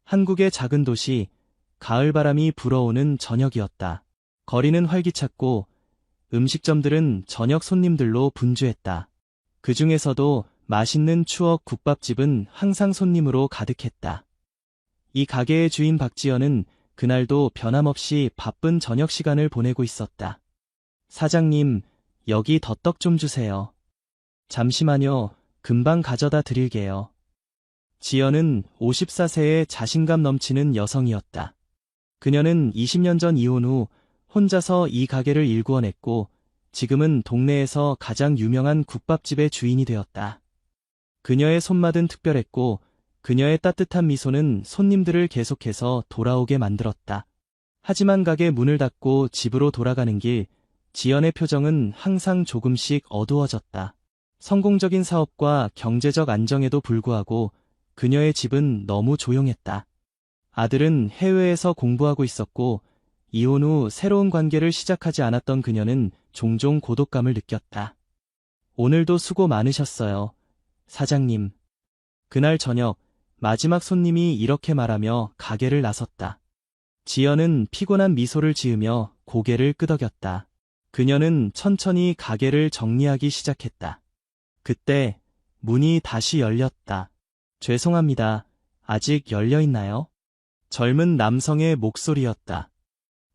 한국의 작은 도시, 가을바람이 불어오는 저녁이었다. 거리는 활기찼고 음식점들은 저녁 손님들로 분주했다. 그 중에서도 맛있는 추억 국밥집은 항상 손님으로 가득했다. 이 가게의 주인 박지연은 그날도 변함없이 바쁜 저녁 시간을 보내고 있었다. 사장님, 여기 덧떡 좀 주세요. 잠시만요, 금방 가져다 드릴게요. 지연은 54세의 자신감 넘치는 여성이었다. 그녀는 20년 전 이혼 후 혼자서 이 가게를 일구어냈고 지금은 동네에서 가장 유명한 국밥집의 주인이 되었다. 그녀의 손맛은 특별했고 그녀의 따뜻한 미소는 손님들을 계속해서 돌아오게 만들었다. 하지만 가게 문을 닫고 집으로 돌아가는 길, 지연의 표정은 항상 조금씩 어두워졌다. 성공적인 사업과 경제적 안정에도 불구하고 그녀의 집은 너무 조용했다. 아들은 해외에서 공부하고 있었고 이혼 후 새로운 관계를 시작하지 않았던 그녀는 종종 고독감을 느꼈다. 오늘도 수고 많으셨어요, 사장님. 그날 저녁, 마지막 손님이 이렇게 말하며 가게를 나섰다. 지연은 피곤한 미소를 지으며 고개를 끄덕였다. 그녀는 천천히 가게를 정리하기 시작했다. 그때 문이 다시 열렸다. 죄송합니다. 아직 열려 있나요? 젊은 남성의 목소리였다.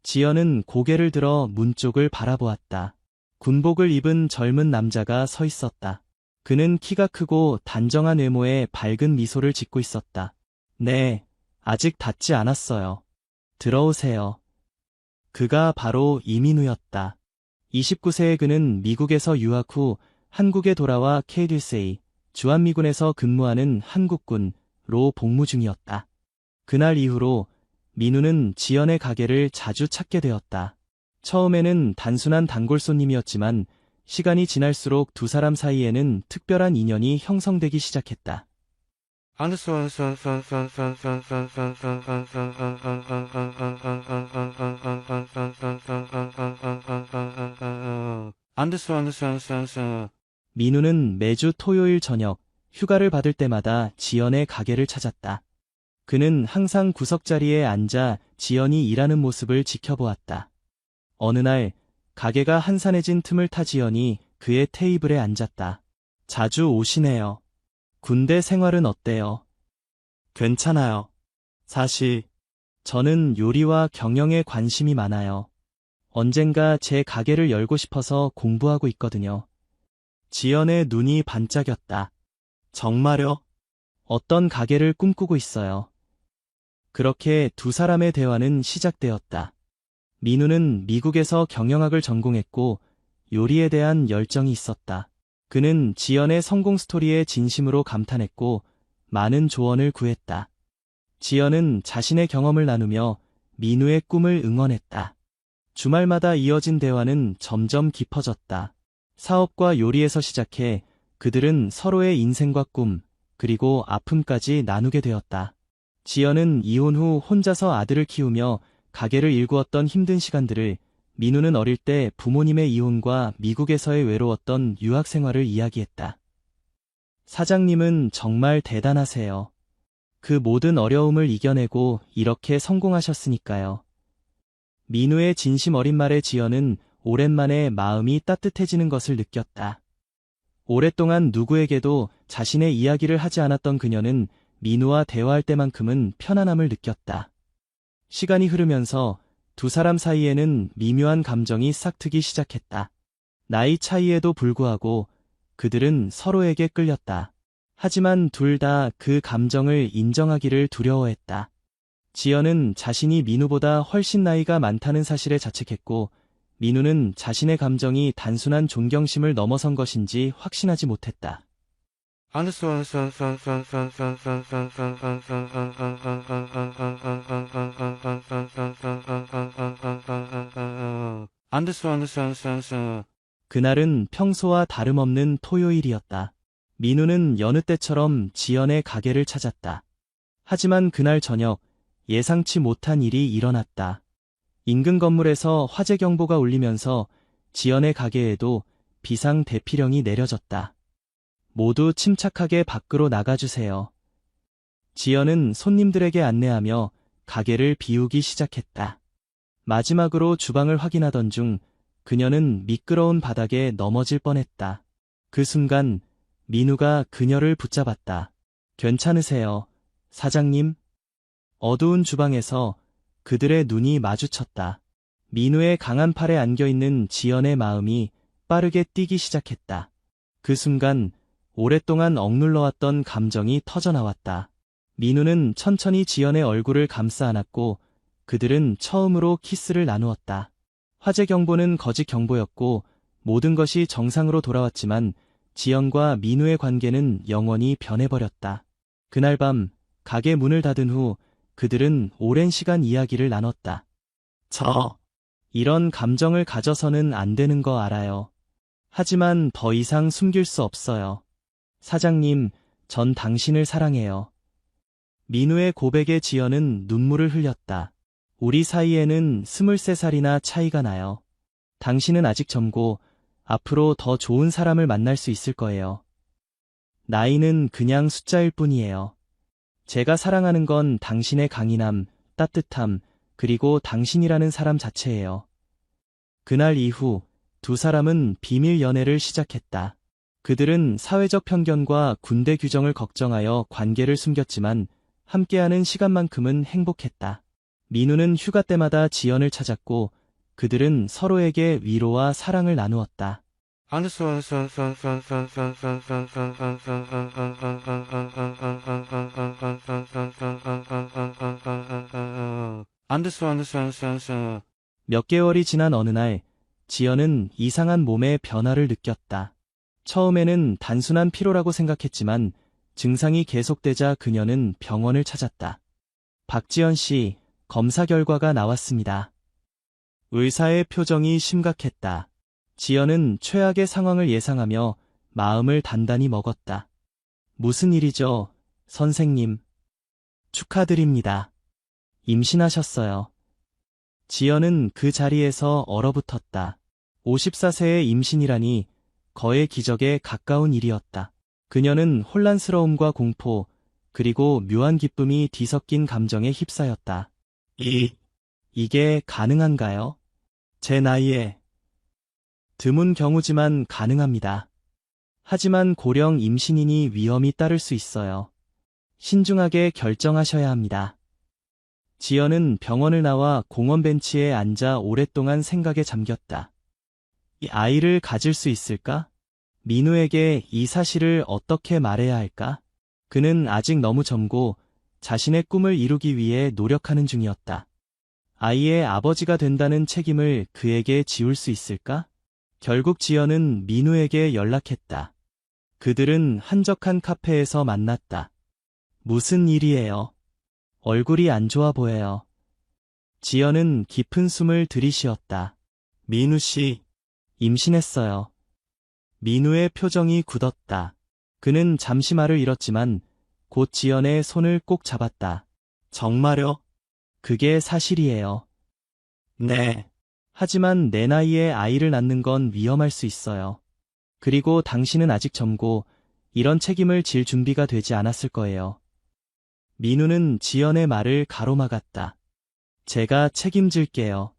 지연은 고개를 들어 문 쪽을 바라보았다. 군복을 입은 젊은 남자가 서 있었다. 그는 키가 크고 단정한 외모에 밝은 미소를 짓고 있었다. 네, 아직 닫지 않았어요. 들어오세요. 그가 바로 이민우였다. 29세의 그는 미국에서 유학 후 한국에 돌아와 KDSA, 주한미군에서 근무하는 한국군로 복무 중이었다. 그날 이후로 민우는 지연의 가게를 자주 찾게 되었다. 처음에는 단순한 단골 손님이었지만 시간이 지날수록 두 사람 사이에는 특별한 인연이 형성되기 시작했다. 민우는 매주 토요일 저녁 휴가를 받을 때마다 지연의 가게를 찾았다. 그는 항상 구석자리에 앉아 지연이 일하는 모습을 지켜보았다. 어느 날 가게가 한산해진 틈을 타 지연이 그의 테이블에 앉았다. 자주 오시네요. 군대 생활은 어때요? 괜찮아요. 사실 저는 요리와 경영에 관심이 많아요. 언젠가 제 가게를 열고 싶어서 공부하고 있거든요. 지연의 눈이 반짝였다. 정말요? 어떤 가게를 꿈꾸고 있어요? 그렇게 두 사람의 대화는 시작되었다. 민우는 미국에서 경영학을 전공했고 요리에 대한 열정이 있었다. 그는 지연의 성공 스토리에 진심으로 감탄했고 많은 조언을 구했다. 지연은 자신의 경험을 나누며 민우의 꿈을 응원했다. 주말마다 이어진 대화는 점점 깊어졌다. 사업과 요리에서 시작해 그들은 서로의 인생과 꿈, 그리고 아픔까지 나누게 되었다. 지연은 이혼 후 혼자서 아들을 키우며 가게를 일구었던 힘든 시간들을, 민우는 어릴 때 부모님의 이혼과 미국에서의 외로웠던 유학 생활을 이야기했다. 사장님은 정말 대단하세요. 그 모든 어려움을 이겨내고 이렇게 성공하셨으니까요. 민우의 진심 어린 말에 지연은 오랜만에 마음이 따뜻해지는 것을 느꼈다. 오랫동안 누구에게도 자신의 이야기를 하지 않았던 그녀는 민우와 대화할 때만큼은 편안함을 느꼈다. 시간이 흐르면서 두 사람 사이에는 미묘한 감정이 싹트기 시작했다. 나이 차이에도 불구하고 그들은 서로에게 끌렸다. 하지만 둘 다 그 감정을 인정하기를 두려워했다. 지연은 자신이 민우보다 훨씬 나이가 많다는 사실에 자책했고, 민우는 자신의 감정이 단순한 존경심을 넘어선 것인지 확신하지 못했다. 그날은 평소와 다름없는 토요일이었다. 민우는 여느 때처럼 지연의 가게를 찾았다. 하지만 그날 저녁 예상치 못한 일이 일어났다. 인근 건물에서 화재 경보가 울리면서 지연의 가게에도 비상 대피령이 내려졌다. 모두 침착하게 밖으로 나가주세요. 지연은 손님들에게 안내하며 가게를 비우기 시작했다. 마지막으로 주방을 확인하던 중 그녀는 미끄러운 바닥에 넘어질 뻔했다. 그 순간 민우가 그녀를 붙잡았다. 괜찮으세요, 사장님? 어두운 주방에서 그들의 눈이 마주쳤다. 민우의 강한 팔에 안겨있는 지연의 마음이 빠르게 뛰기 시작했다. 그 순간 오랫동안 억눌러왔던 감정이 터져나왔다. 민우는 천천히 지연의 얼굴을 감싸 안았고 그들은 처음으로 키스를 나누었다. 화재 경보는 거짓 경보였고 모든 것이 정상으로 돌아왔지만 지연과 민우의 관계는 영원히 변해버렸다. 그날 밤 가게 문을 닫은 후 그들은 오랜 시간 이야기를 나눴다. 이런 감정을 가져서는 안 되는 거 알아요. 하지만 더 이상 숨길 수 없어요. 사장님, 전 당신을 사랑해요. 민우의 고백에 지연은 눈물을 흘렸다. 우리 사이에는 23살이나 차이가 나요. 당신은 아직 젊고 앞으로 더 좋은 사람을 만날 수 있을 거예요. 나이는 그냥 숫자일 뿐이에요. 제가 사랑하는 건 당신의 강인함, 따뜻함, 그리고 당신이라는 사람 자체예요. 그날 이후 두 사람은 비밀 연애를 시작했다. 그들은 사회적 편견과 군대 규정을 걱정하여 관계를 숨겼지만 함께하는 시간만큼은 행복했다. 민우는 휴가 때마다 지연을 찾았고 그들은 서로에게 위로와 사랑을 나누었다. 몇 개월이 지난 어느 날 지연은 이상한 몸의 변화를 느꼈다. 처음에는 단순한 피로라고 생각했지만 증상이 계속되자 그녀는 병원을 찾았다. 박지연 씨, 검사 결과가 나왔습니다. 의사의 표정이 심각했다. 지연은 최악의 상황을 예상하며 마음을 단단히 먹었다. 무슨 일이죠, 선생님? 축하드립니다. 임신하셨어요. 지연은 그 자리에서 얼어붙었다. 54세의 임신이라니 거의 기적에 가까운 일이었다. 그녀는 혼란스러움과 공포, 그리고 묘한 기쁨이 뒤섞인 감정에 휩싸였다. 이게 가능한가요? 제 나이에. 드문 경우지만 가능합니다. 하지만 고령 임신이니 위험이 따를 수 있어요. 신중하게 결정하셔야 합니다. 지연은 병원을 나와 공원 벤치에 앉아 오랫동안 생각에 잠겼다. 이 아이를 가질 수 있을까? 민우에게 이 사실을 어떻게 말해야 할까? 그는 아직 너무 젊고 자신의 꿈을 이루기 위해 노력하는 중이었다. 아이의 아버지가 된다는 책임을 그에게 지울 수 있을까? 결국 지연은 민우에게 연락했다. 그들은 한적한 카페에서 만났다. 무슨 일이에요? 얼굴이 안 좋아 보여요. 지연은 깊은 숨을 들이쉬었다. 민우 씨, 임신했어요. 민우의 표정이 굳었다. 그는 잠시 말을 잃었지만 곧 지연의 손을 꼭 잡았다. 정말요? 그게 사실이에요. 네. 하지만 내 나이에 아이를 낳는 건 위험할 수 있어요. 그리고 당신은 아직 젊고 이런 책임을 질 준비가 되지 않았을 거예요. 민우는 지연의 말을 가로막았다. 제가 책임질게요.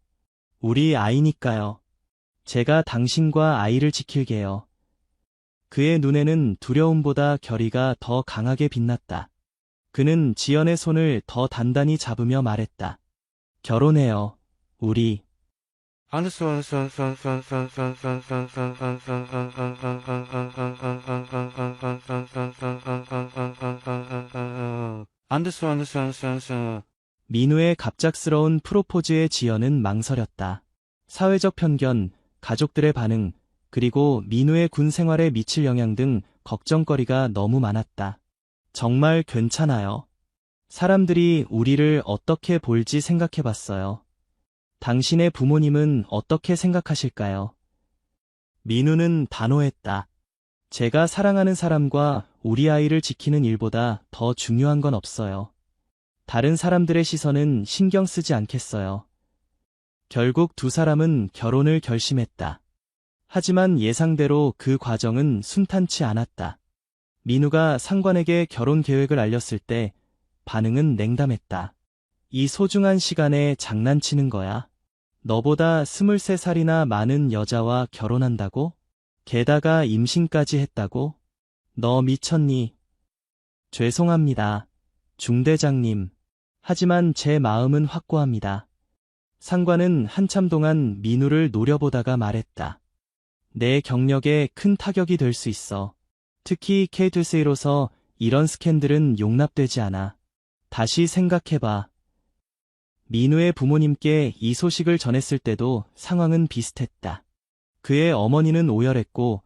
우리 아이니까요. 제가 당신과 아이를 지킬게요. 그의 눈에는 두려움보다 결의가 더 강하게 빛났다. 그는 지연의 손을 더 단단히 잡으며 말했다. 결혼해요, 우리. 민우의 갑작스러운 프로포즈에 지연은 망설였다. 사회적 편견, 가족들의 반응, 그리고 민우의 군 생활에 미칠 영향 등 걱정거리가 너무 많았다. 정말 괜찮아요. 사람들이 우리를 어떻게 볼지 생각해봤어요. 당신의 부모님은 어떻게 생각하실까요? 민우는 단호했다. 제가 사랑하는 사람과 우리 아이를 지키는 일보다 더 중요한 건 없어요. 다른 사람들의 시선은 신경 쓰지 않겠어요. 결국 두 사람은 결혼을 결심했다. 하지만 예상대로 그 과정은 순탄치 않았다. 민우가 상관에게 결혼 계획을 알렸을 때 반응은 냉담했다. 이 소중한 시간에 장난치는 거야? 너보다 23살이나 많은 여자와 결혼한다고? 게다가 임신까지 했다고? 너 미쳤니? 죄송합니다. 중대장님. 하지만 제 마음은 확고합니다. 상관은 한참 동안 민우를 노려보다가 말했다. 내 경력에 큰 타격이 될 수 있어. 특히 K2C로서 이런 스캔들은 용납되지 않아. 다시 생각해봐. 민우의 부모님께 이 소식을 전했을 때도 상황은 비슷했다. 그의 어머니는 오열했고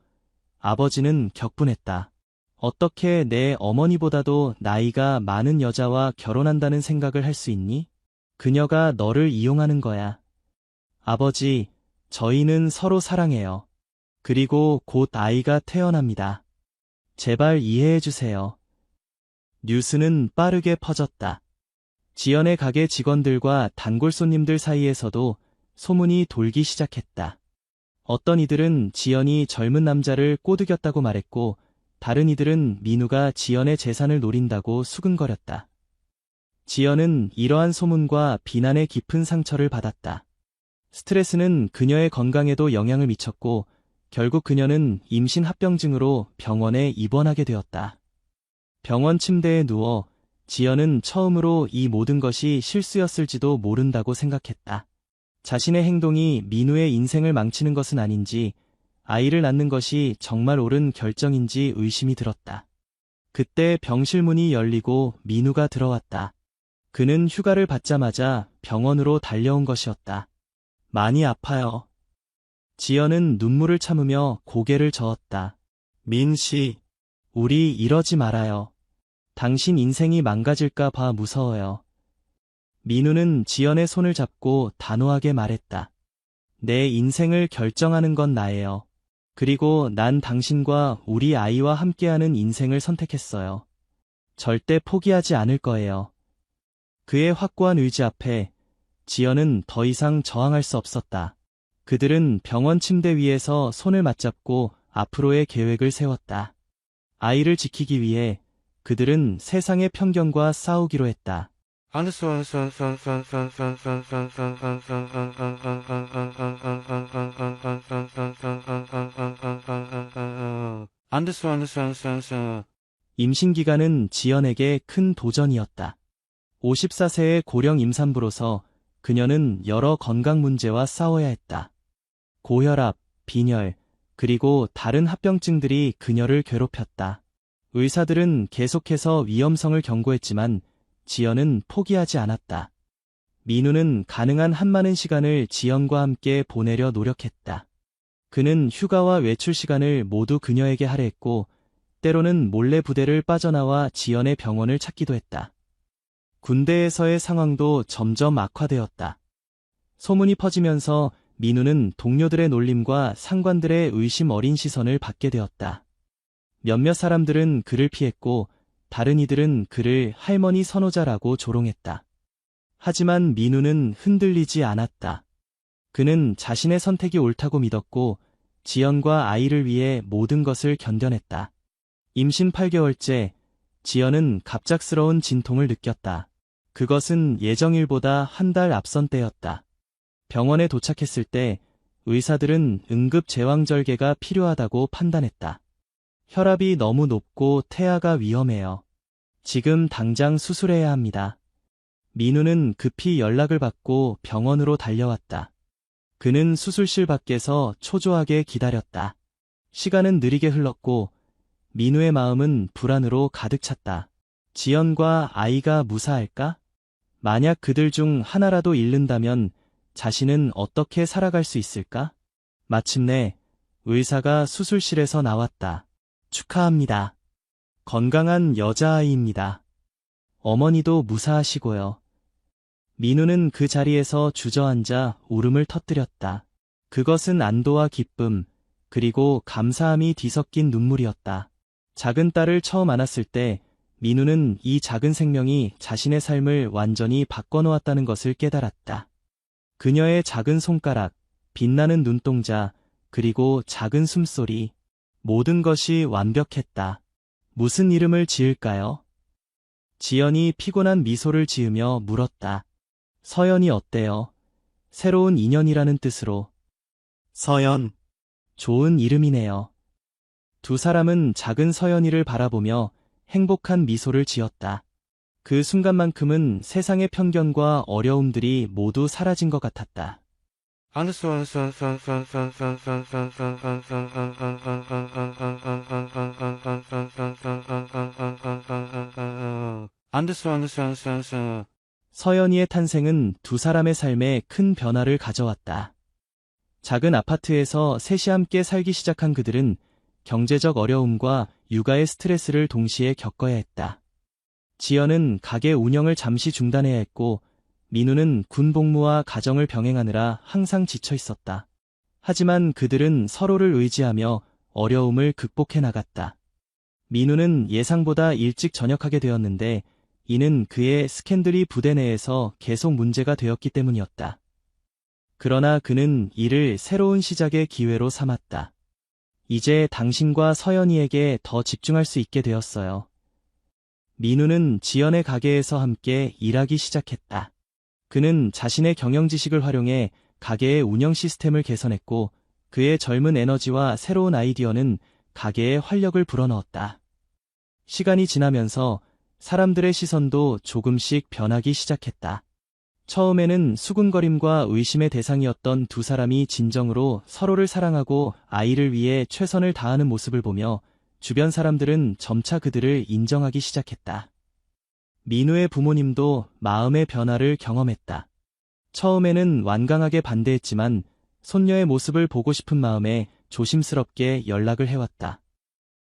아버지는 격분했다. 어떻게 내 어머니보다도 나이가 많은 여자와 결혼한다는 생각을 할 수 있니? 그녀가 너를 이용하는 거야. 아버지, 저희는 서로 사랑해요. 그리고 곧 아이가 태어납니다. 제발 이해해 주세요. 뉴스는 빠르게 퍼졌다. 지연의 가게 직원들과 단골 손님들 사이에서도 소문이 돌기 시작했다. 어떤 이들은 지연이 젊은 남자를 꼬드겼다고 말했고, 다른 이들은 민우가 지연의 재산을 노린다고 수근거렸다. 지연은 이러한 소문과 비난의 깊은 상처를 받았다. 스트레스는 그녀의 건강에도 영향을 미쳤고, 결국 그녀는 임신 합병증으로 병원에 입원하게 되었다. 병원 침대에 누워 지연은 처음으로 이 모든 것이 실수였을지도 모른다고 생각했다. 자신의 행동이 민우의 인생을 망치는 것은 아닌지, 아이를 낳는 것이 정말 옳은 결정인지 의심이 들었다. 그때 병실 문이 열리고 민우가 들어왔다. 그는 휴가를 받자마자 병원으로 달려온 것이었다. 많이 아파요. 지연은 눈물을 참으며 고개를 저었다. 민 씨, 우리 이러지 말아요. 당신 인생이 망가질까 봐 무서워요. 민우는 지연의 손을 잡고 단호하게 말했다. 내 인생을 결정하는 건 나예요. 그리고 난 당신과 우리 아이와 함께하는 인생을 선택했어요. 절대 포기하지 않을 거예요. 그의 확고한 의지 앞에 지연은 더 이상 저항할 수 없었다. 그들은 병원 침대 위에서 손을 맞잡고 앞으로의 계획을 세웠다. 아이를 지키기 위해 그들은 세상의 편견과 싸우기로 했다. 임신 기간은 지연에게 큰 도전이었다. 54세의 고령 임산부로서 그녀는 여러 건강 문제와 싸워야 했다. 고혈압, 빈혈, 그리고 다른 합병증들이 그녀를 괴롭혔다. 의사들은 계속해서 위험성을 경고했지만 지연은 포기하지 않았다. 민우는 가능한 한 많은 시간을 지연과 함께 보내려 노력했다. 그는 휴가와 외출 시간을 모두 그녀에게 할애했고, 때로는 몰래 부대를 빠져나와 지연의 병원을 찾기도 했다. 군대에서의 상황도 점점 악화되었다. 소문이 퍼지면서 민우는 동료들의 놀림과 상관들의 의심 어린 시선을 받게 되었다. 몇몇 사람들은 그를 피했고, 다른 이들은 그를 할머니 선호자라고 조롱했다. 하지만 민우는 흔들리지 않았다. 그는 자신의 선택이 옳다고 믿었고, 지연과 아이를 위해 모든 것을 견뎌냈다. 임신 8개월째, 지연은 갑작스러운 진통을 느꼈다. 그것은 예정일보다 한 달 앞선 때였다. 병원에 도착했을 때 의사들은 응급 제왕절개가 필요하다고 판단했다. 혈압이 너무 높고 태아가 위험해요. 지금 당장 수술해야 합니다. 민우는 급히 연락을 받고 병원으로 달려왔다. 그는 수술실 밖에서 초조하게 기다렸다. 시간은 느리게 흘렀고 민우의 마음은 불안으로 가득 찼다. 지연과 아이가 무사할까? 만약 그들 중 하나라도 잃는다면 자신은 어떻게 살아갈 수 있을까? 마침내 의사가 수술실에서 나왔다. 축하합니다. 건강한 여자아이입니다. 어머니도 무사하시고요. 민우는 그 자리에서 주저앉아 울음을 터뜨렸다. 그것은 안도와 기쁨, 그리고 감사함이 뒤섞인 눈물이었다. 작은 딸을 처음 안았을 때 민우는 이 작은 생명이 자신의 삶을 완전히 바꿔놓았다는 것을 깨달았다. 그녀의 작은 손가락, 빛나는 눈동자, 그리고 작은 숨소리, 모든 것이 완벽했다. 무슨 이름을 지을까요? 지연이 피곤한 미소를 지으며 물었다. 서연이 어때요? 새로운 인연이라는 뜻으로. 서연. 좋은 이름이네요. 두 사람은 작은 서연이를 바라보며 행복한 미소를 지었다. 그 순간만큼은 세상의 편견과 어려움들이 모두 사라진 것 같았다. 서연이의 탄생은 두 사람의 삶에 큰 변화를 가져왔다. 작은 아파트에서 셋이 함께 살기 시작한 그들은 경제적 어려움과 육아의 스트레스를 동시에 겪어야 했다. 지연은 가게 운영을 잠시 중단해야 했고, 민우는 군 복무와 가정을 병행하느라 항상 지쳐 있었다. 하지만 그들은 서로를 의지하며 어려움을 극복해 나갔다. 민우는 예상보다 일찍 전역하게 되었는데, 이는 그의 스캔들이 부대 내에서 계속 문제가 되었기 때문이었다. 그러나 그는 이를 새로운 시작의 기회로 삼았다. 이제 당신과 서연이에게 더 집중할 수 있게 되었어요. 민우는 지연의 가게에서 함께 일하기 시작했다. 그는 자신의 경영 지식을 활용해 가게의 운영 시스템을 개선했고, 그의 젊은 에너지와 새로운 아이디어는 가게에 활력을 불어넣었다. 시간이 지나면서 사람들의 시선도 조금씩 변하기 시작했다. 처음에는 수군거림과 의심의 대상이었던 두 사람이 진정으로 서로를 사랑하고 아이를 위해 최선을 다하는 모습을 보며 주변 사람들은 점차 그들을 인정하기 시작했다. 민우의 부모님도 마음의 변화를 경험했다. 처음에는 완강하게 반대했지만 손녀의 모습을 보고 싶은 마음에 조심스럽게 연락을 해왔다.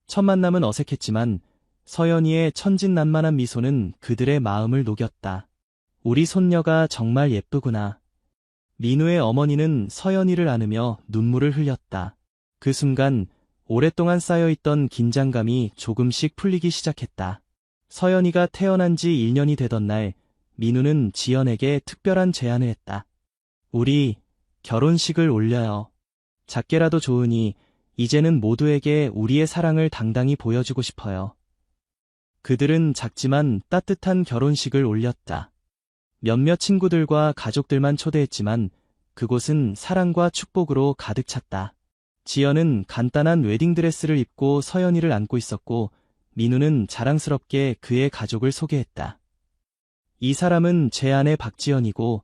첫 만남은 어색했지만 서연이의 천진난만한 미소는 그들의 마음을 녹였다. 우리 손녀가 정말 예쁘구나. 민우의 어머니는 서연이를 안으며 눈물을 흘렸다. 그 순간 오랫동안 쌓여있던 긴장감이 조금씩 풀리기 시작했다. 서연이가 태어난 지 1년이 되던 날, 민우는 지연에게 특별한 제안을 했다. 우리 결혼식을 올려요. 작게라도 좋으니 이제는 모두에게 우리의 사랑을 당당히 보여주고 싶어요. 그들은 작지만 따뜻한 결혼식을 올렸다. 몇몇 친구들과 가족들만 초대했지만 그곳은 사랑과 축복으로 가득 찼다. 지연은 간단한 웨딩드레스를 입고 서연이를 안고 있었고, 민우는 자랑스럽게 그의 가족을 소개했다. 이 사람은 제 아내 박지연이고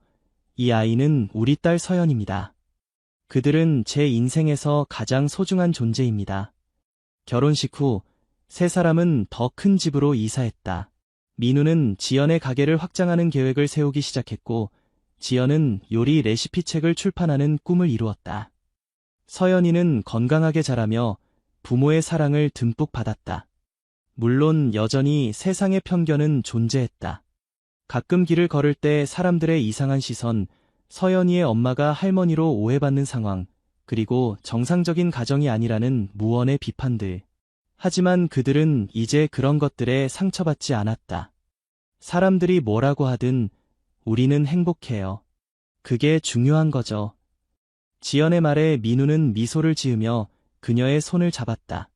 이 아이는 우리 딸 서연입니다. 그들은 제 인생에서 가장 소중한 존재입니다. 결혼식 후 세 사람은 더 큰 집으로 이사했다. 민우는 지연의 가게를 확장하는 계획을 세우기 시작했고, 지연은 요리 레시피 책을 출판하는 꿈을 이루었다. 서연이는 건강하게 자라며 부모의 사랑을 듬뿍 받았다. 물론 여전히 세상의 편견은 존재했다. 가끔 길을 걸을 때 사람들의 이상한 시선, 서연이의 엄마가 할머니로 오해받는 상황, 그리고 정상적인 가정이 아니라는 무언의 비판들. 하지만 그들은 이제 그런 것들에 상처받지 않았다. 사람들이 뭐라고 하든 우리는 행복해요. 그게 중요한 거죠. 지연의 말에 민우는 미소를 지으며 그녀의 손을 잡았다.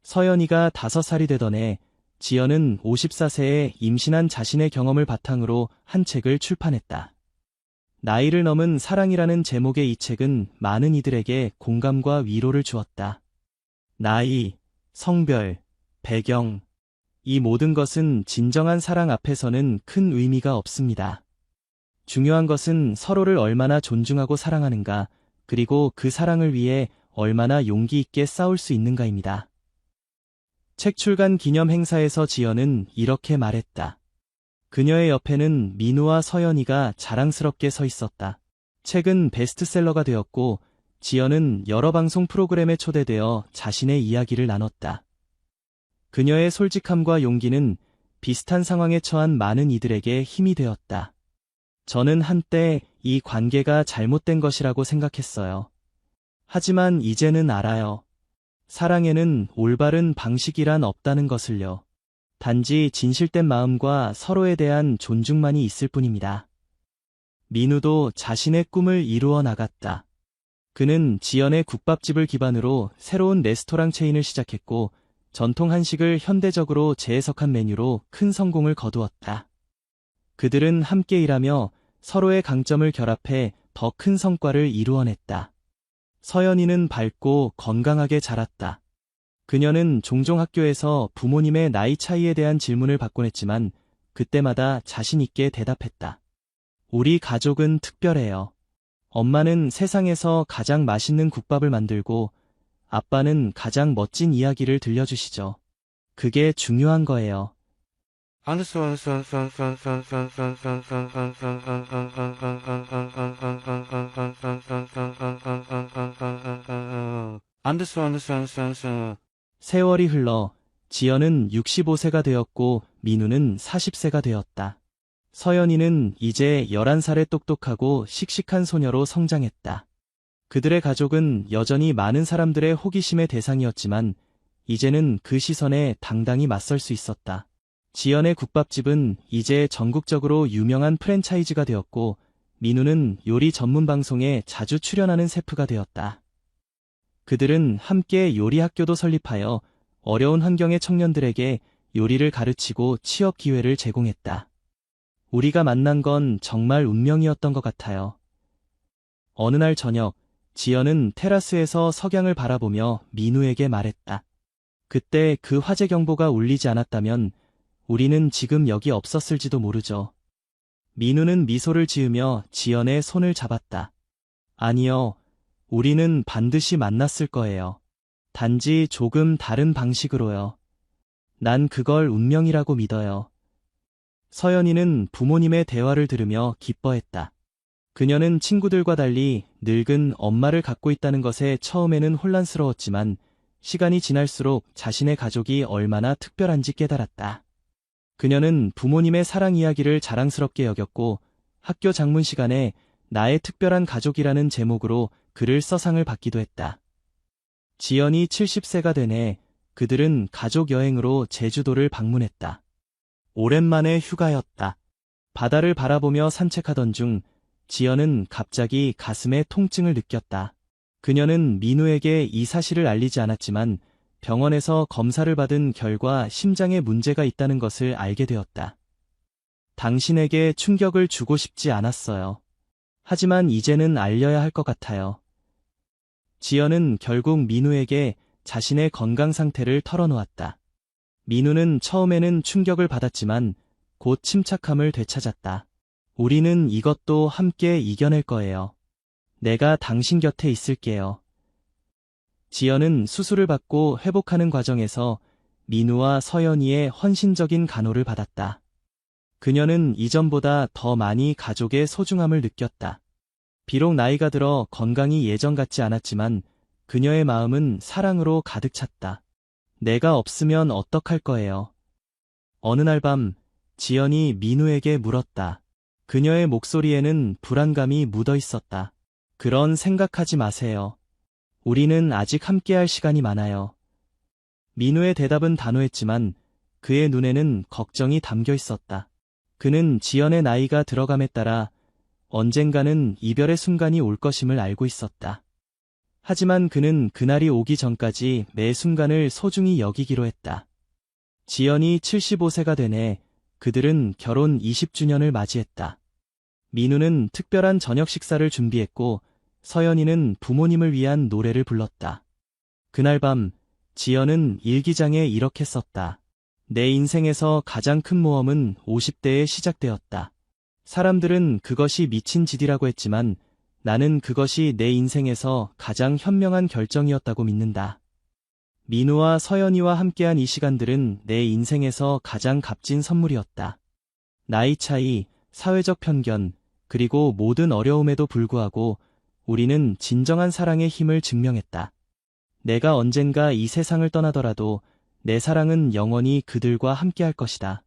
서연이가 5살이 되던 해, 지연은 54세에 임신한 자신의 경험을 바탕으로 한 책을 출판했다. 나이를 넘은 사랑이라는 제목의 이 책은 많은 이들에게 공감과 위로를 주었다. 나이, 성별, 배경, 이 모든 것은 진정한 사랑 앞에서는 큰 의미가 없습니다. 중요한 것은 서로를 얼마나 존중하고 사랑하는가, 그리고 그 사랑을 위해 얼마나 용기 있게 싸울 수 있는가입니다. 책 출간 기념 행사에서 지연은 이렇게 말했다. 그녀의 옆에는 민우와 서연이가 자랑스럽게 서 있었다. 책은 베스트셀러가 되었고, 지연은 여러 방송 프로그램에 초대되어 자신의 이야기를 나눴다. 그녀의 솔직함과 용기는 비슷한 상황에 처한 많은 이들에게 힘이 되었다. 저는 한때 이 관계가 잘못된 것이라고 생각했어요. 하지만 이제는 알아요. 사랑에는 올바른 방식이란 없다는 것을요. 단지 진실된 마음과 서로에 대한 존중만이 있을 뿐입니다. 민우도 자신의 꿈을 이루어 나갔다. 그는 지연의 국밥집을 기반으로 새로운 레스토랑 체인을 시작했고 전통 한식을 현대적으로 재해석한 메뉴로 큰 성공을 거두었다. 그들은 함께 일하며 서로의 강점을 결합해 더 큰 성과를 이루어냈다. 서연이는 밝고 건강하게 자랐다. 그녀는 종종 학교에서 부모님의 나이 차이에 대한 질문을 받곤 했지만 그때마다 자신 있게 대답했다. 우리 가족은 특별해요. 엄마는 세상에서 가장 맛있는 국밥을 만들고 아빠는 가장 멋진 이야기를 들려주시죠. 그게 중요한 거예요. 세월이 흘러 지연은 65세가 되었고 민우는 40세가 되었다. 서연이는 이제 11살의 똑똑하고 씩씩한 소녀로 성장했다. 그들의 가족은 여전히 많은 사람들의 호기심의 대상이었지만 이제는 그 시선에 당당히 맞설 수 있었다. 지연의 국밥집은 이제 전국적으로 유명한 프랜차이즈가 되었고 민우는 요리 전문 방송에 자주 출연하는 셰프가 되었다. 그들은 함께 요리 학교도 설립하여 어려운 환경의 청년들에게 요리를 가르치고 취업 기회를 제공했다. 우리가 만난 건 정말 운명이었던 것 같아요. 어느 날 저녁, 지연은 테라스에서 석양을 바라보며 민우에게 말했다. 그때 그 화재 경보가 울리지 않았다면 우리는 지금 여기 없었을지도 모르죠. 민우는 미소를 지으며 지연의 손을 잡았다. 아니요, 우리는 반드시 만났을 거예요. 단지 조금 다른 방식으로요. 난 그걸 운명이라고 믿어요. 서연이는 부모님의 대화를 들으며 기뻐했다. 그녀는 친구들과 달리 늙은 엄마를 갖고 있다는 것에 처음에는 혼란스러웠지만 시간이 지날수록 자신의 가족이 얼마나 특별한지 깨달았다. 그녀는 부모님의 사랑 이야기를 자랑스럽게 여겼고 학교 장문 시간에 나의 특별한 가족이라는 제목으로 글을 써 상을 받기도 했다. 지연이 70세가 되네 그들은 가족 여행으로 제주도를 방문했다. 오랜만의 휴가였다. 바다를 바라보며 산책하던 중 지연은 갑자기 가슴에 통증을 느꼈다. 그녀는 민우에게 이 사실을 알리지 않았지만 병원에서 검사를 받은 결과 심장에 문제가 있다는 것을 알게 되었다. 당신에게 충격을 주고 싶지 않았어요. 하지만 이제는 알려야 할 것 같아요. 지연은 결국 민우에게 자신의 건강 상태를 털어놓았다. 민우는 처음에는 충격을 받았지만 곧 침착함을 되찾았다. 우리는 이것도 함께 이겨낼 거예요. 내가 당신 곁에 있을게요. 지연은 수술을 받고 회복하는 과정에서 민우와 서연이의 헌신적인 간호를 받았다. 그녀는 이전보다 더 많이 가족의 소중함을 느꼈다. 비록 나이가 들어 건강이 예전 같지 않았지만 그녀의 마음은 사랑으로 가득 찼다. 내가 없으면 어떡할 거예요? 어느 날 밤 지연이 민우에게 물었다. 그녀의 목소리에는 불안감이 묻어 있었다. 그런 생각하지 마세요. 우리는 아직 함께할 시간이 많아요. 민우의 대답은 단호했지만 그의 눈에는 걱정이 담겨 있었다. 그는 지연의 나이가 들어감에 따라 언젠가는 이별의 순간이 올 것임을 알고 있었다. 하지만 그는 그날이 오기 전까지 매 순간을 소중히 여기기로 했다. 지연이 75세가 되네 그들은 결혼 20주년을 맞이했다. 민우는 특별한 저녁 식사를 준비했고 서연이는 부모님을 위한 노래를 불렀다. 그날 밤 지연은 일기장에 이렇게 썼다. 내 인생에서 가장 큰 모험은 50대에 시작되었다. 사람들은 그것이 미친 짓이라고 했지만 나는 그것이 내 인생에서 가장 현명한 결정이었다고 믿는다. 민우와 서연이와 함께한 이 시간들은 내 인생에서 가장 값진 선물이었다. 나이 차이, 사회적 편견, 그리고 모든 어려움에도 불구하고 우리는 진정한 사랑의 힘을 증명했다. 내가 언젠가 이 세상을 떠나더라도 내 사랑은 영원히 그들과 함께할 것이다.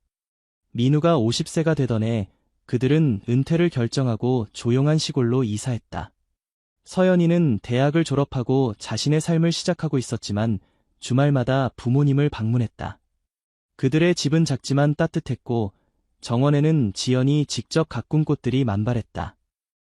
민우가 50세가 되던 해 그들은 은퇴를 결정하고 조용한 시골로 이사했다. 서연이는 대학을 졸업하고 자신의 삶을 시작하고 있었지만 주말마다 부모님을 방문했다. 그들의 집은 작지만 따뜻했고 정원에는 지연이 직접 가꾼 꽃들이 만발했다.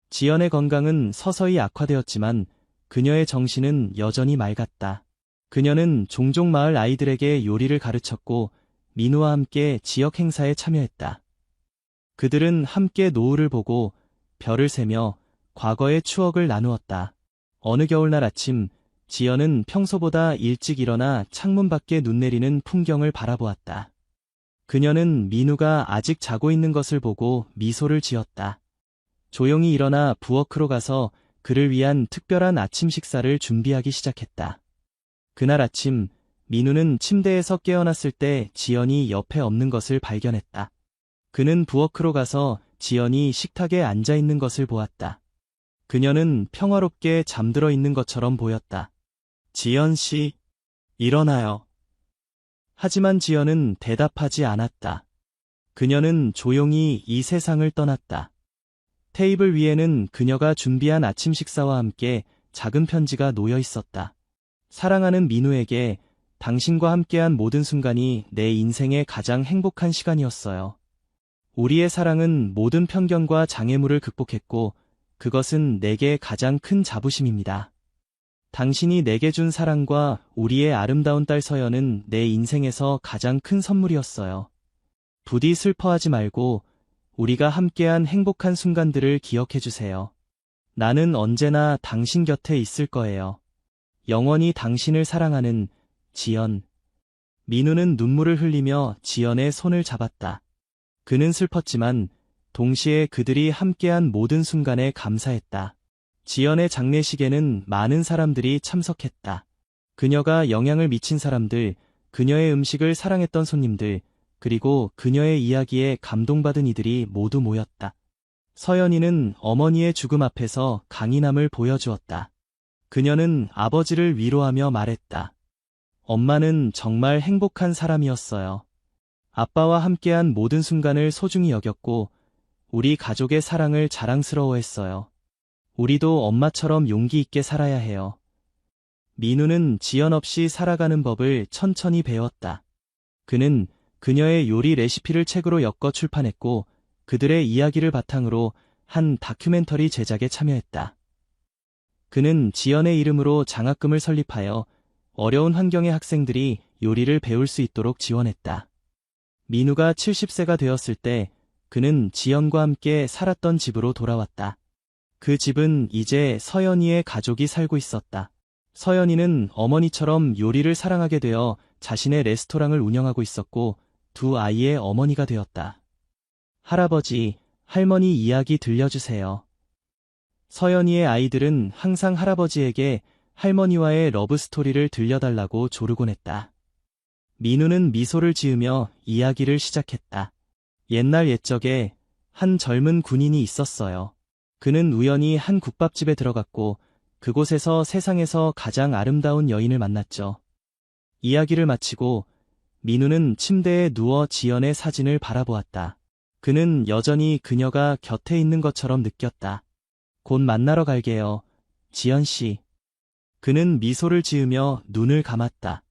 지연의 건강은 서서히 악화되었지만 그녀의 정신은 여전히 맑았다. 그녀는 종종 마을 아이들에게 요리를 가르쳤고 민우와 함께 지역 행사에 참여했다. 그들은 함께 노을을 보고 별을 세며 과거의 추억을 나누었다. 어느 겨울날 아침, 지연은 평소보다 일찍 일어나 창문 밖에 눈 내리는 풍경을 바라보았다. 그녀는 민우가 아직 자고 있는 것을 보고 미소를 지었다. 조용히 일어나 부엌으로 가서 그를 위한 특별한 아침 식사를 준비하기 시작했다. 그날 아침, 민우는 침대에서 깨어났을 때 지연이 옆에 없는 것을 발견했다. 그는 부엌으로 가서 지연이 식탁에 앉아 있는 것을 보았다. 그녀는 평화롭게 잠들어 있는 것처럼 보였다. 지연 씨, 일어나요. 하지만 지연은 대답하지 않았다. 그녀는 조용히 이 세상을 떠났다. 테이블 위에는 그녀가 준비한 아침 식사와 함께 작은 편지가 놓여 있었다. 사랑하는 민우에게 당신과 함께한 모든 순간이 내 인생의 가장 행복한 시간이었어요. 우리의 사랑은 모든 편견과 장애물을 극복했고 그것은 내게 가장 큰 자부심입니다. 당신이 내게 준 사랑과 우리의 아름다운 딸 서연은 내 인생에서 가장 큰 선물이었어요. 부디 슬퍼하지 말고 우리가 함께한 행복한 순간들을 기억해 주세요. 나는 언제나 당신 곁에 있을 거예요. 영원히 당신을 사랑하는 지연. 민우는 눈물을 흘리며 지연의 손을 잡았다. 그는 슬펐지만 동시에 그들이 함께한 모든 순간에 감사했다. 지연의 장례식에는 많은 사람들이 참석했다. 그녀가 영향을 미친 사람들, 그녀의 음식을 사랑했던 손님들, 그리고 그녀의 이야기에 감동받은 이들이 모두 모였다. 서연이는 어머니의 죽음 앞에서 강인함을 보여주었다. 그녀는 아버지를 위로하며 말했다. 엄마는 정말 행복한 사람이었어요. 아빠와 함께한 모든 순간을 소중히 여겼고 우리 가족의 사랑을 자랑스러워했어요. 우리도 엄마처럼 용기 있게 살아야 해요. 민우는 지연 없이 살아가는 법을 천천히 배웠다. 그는 그녀의 요리 레시피를 책으로 엮어 출판했고 그들의 이야기를 바탕으로 한 다큐멘터리 제작에 참여했다. 그는 지연의 이름으로 장학금을 설립하여 어려운 환경의 학생들이 요리를 배울 수 있도록 지원했다. 민우가 70세가 되었을 때 그는 지연과 함께 살았던 집으로 돌아왔다. 그 집은 이제 서연이의 가족이 살고 있었다. 서연이는 어머니처럼 요리를 사랑하게 되어 자신의 레스토랑을 운영하고 있었고 두 아이의 어머니가 되었다. 할아버지, 할머니 이야기 들려주세요. 서연이의 아이들은 항상 할아버지에게 할머니와의 러브스토리를 들려달라고 조르곤 했다. 민우는 미소를 지으며 이야기를 시작했다. 옛날 옛적에 한 젊은 군인이 있었어요. 그는 우연히 한 국밥집에 들어갔고 그곳에서 세상에서 가장 아름다운 여인을 만났죠. 이야기를 마치고 민우는 침대에 누워 지연의 사진을 바라보았다. 그는 여전히 그녀가 곁에 있는 것처럼 느꼈다. 곧 만나러 갈게요, 지연 씨. 그는 미소를 지으며 눈을 감았다.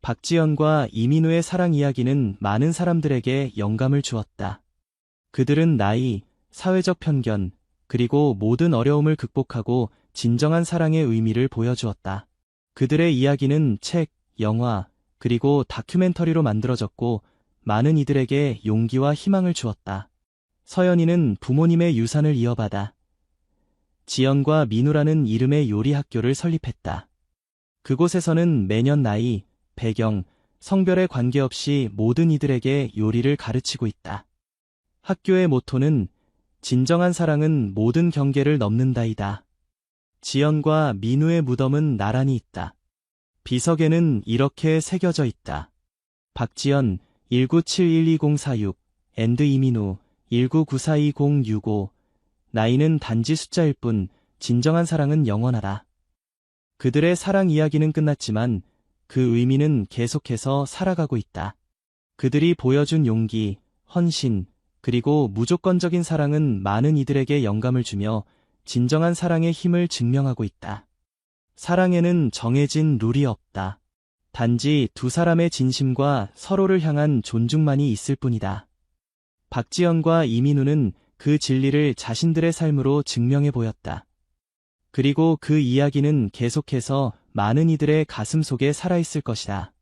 박지연과 이민우의 사랑 이야기는 많은 사람들에게 영감을 주었다. 그들은 나이, 사회적 편견, 그리고 모든 어려움을 극복하고 진정한 사랑의 의미를 보여주었다. 그들의 이야기는 책, 영화, 그리고 다큐멘터리로 만들어졌고 많은 이들에게 용기와 희망을 주었다. 서연이는 부모님의 유산을 이어받아 지연과 민우라는 이름의 요리 학교를 설립했다. 그곳에서는 매년 나이, 배경, 성별에 관계없이 모든 이들에게 요리를 가르치고 있다. 학교의 모토는 진정한 사랑은 모든 경계를 넘는다이다. 지연과 민우의 무덤은 나란히 있다. 비석에는 이렇게 새겨져 있다. 박지연 19712046, 앤드 이민우 19942065. 나이는 단지 숫자일 뿐 진정한 사랑은 영원하다. 그들의 사랑 이야기는 끝났지만 그 의미는 계속해서 살아가고 있다. 그들이 보여준 용기, 헌신, 그리고 무조건적인 사랑은 많은 이들에게 영감을 주며 진정한 사랑의 힘을 증명하고 있다. 사랑에는 정해진 룰이 없다. 단지 두 사람의 진심과 서로를 향한 존중만이 있을 뿐이다. 박지연과 이민우는 그 진리를 자신들의 삶으로 증명해 보였다. 그리고 그 이야기는 계속해서 많은 이들의 가슴 속에 살아있을 것이다.